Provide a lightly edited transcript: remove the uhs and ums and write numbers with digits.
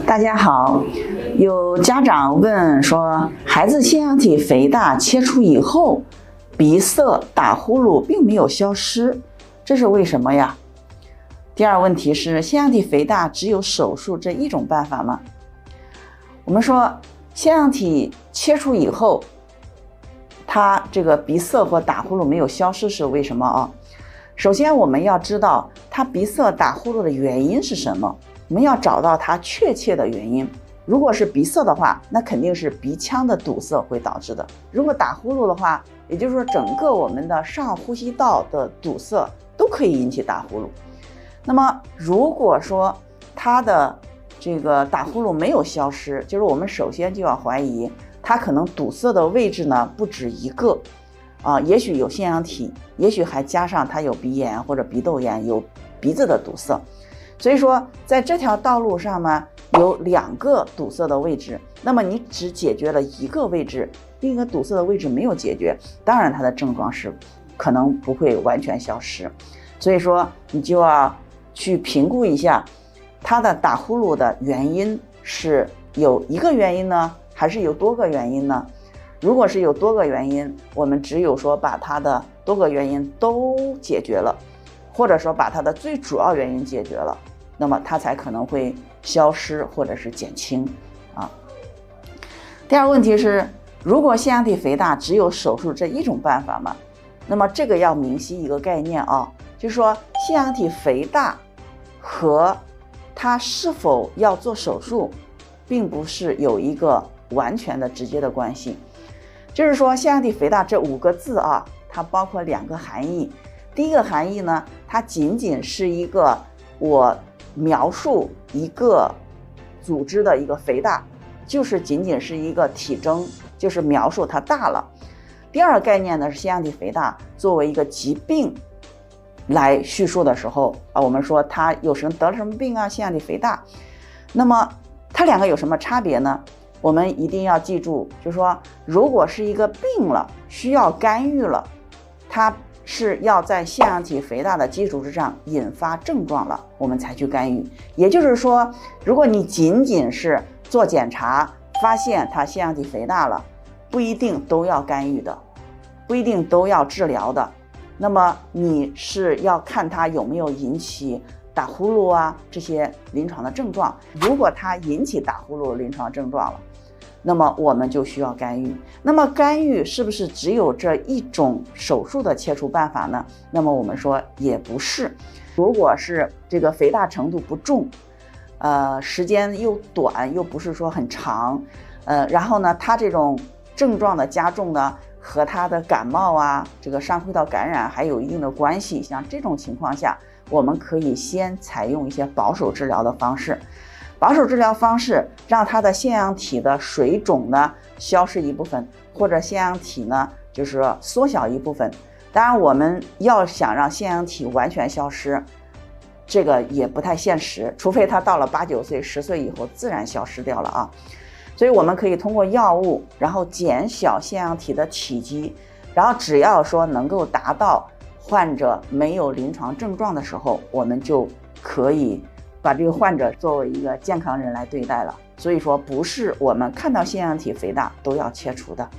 大家好，有家长问说，孩子腺样体肥大切除以后，鼻塞、打呼噜并没有消失，这是为什么呀？第二问题是，腺样体肥大只有手术这一种办法吗？我们说，腺样体切除以后，它这个鼻塞或打呼噜没有消失是为什么啊？首先我们要知道它鼻塞、打呼噜的原因是什么，我们要找到它确切的原因。如果是鼻塞的话，那肯定是鼻腔的堵塞会导致的。如果打呼噜的话，也就是说整个我们的上呼吸道的堵塞都可以引起打呼噜。那么如果说它的这个打呼噜没有消失，就是我们首先就要怀疑它可能堵塞的位置呢不止一个也许有腺样体，也许还加上它有鼻炎或者鼻窦炎，有鼻子的堵塞。所以说在这条道路上呢有2个堵塞的位置，那么你只解决了一个位置，另一个堵塞的位置没有解决，当然它的症状是可能不会完全消失。所以说你就要去评估一下它的打呼噜的原因是有一个原因呢，还是有多个原因呢？如果是有多个原因，我们只有说把它的多个原因都解决了，或者说把它的最主要原因解决了，那么它才可能会消失或者是减轻第二问题是，如果腺样体肥大只有手术这一种办法吗？那么这个要明晰一个概念就是说腺样体肥大和它是否要做手术并不是有一个完全的直接的关系。就是说腺样体肥大这5个字它包括2个含义。第一个含义呢，它仅仅是一个我描述一个组织的一个肥大，就是仅仅是一个体征，就是描述它大了。第二个概念呢是腺样体肥大作为一个疾病来叙述的时候我们说它有什么得了什么病腺样体肥大。那么它2个有什么差别呢？我们一定要记住，就是说如果是一个病了，需要干预了，它是要在腺样体肥大的基础之上引发症状了，我们才去干预。也就是说，如果你仅仅是做检查发现它腺样体肥大了，不一定都要干预的，不一定都要治疗的。那么你是要看它有没有引起打呼噜这些临床的症状。如果它引起打呼噜临床症状了，那么我们就需要干预。那么干预是不是只有这一种手术的切除办法呢？那么我们说也不是。如果是这个肥大程度不重，时间又短，又不是说很长，然后呢，它这种症状的加重呢，和它的感冒这个上呼吸道感染还有一定的关系。像这种情况下，我们可以先采用一些保守治疗的方式。保守治疗方式让它的腺样体的水肿呢消失一部分，或者腺样体呢就是说缩小一部分。当然我们要想让腺样体完全消失，这个也不太现实，除非它到了8、9岁、10岁以后自然消失掉了所以我们可以通过药物，然后减小腺样体的体积，然后只要说能够达到患者没有临床症状的时候，我们就可以把这个患者作为一个健康人来对待了。所以说不是我们看到腺样体肥大都要切除的。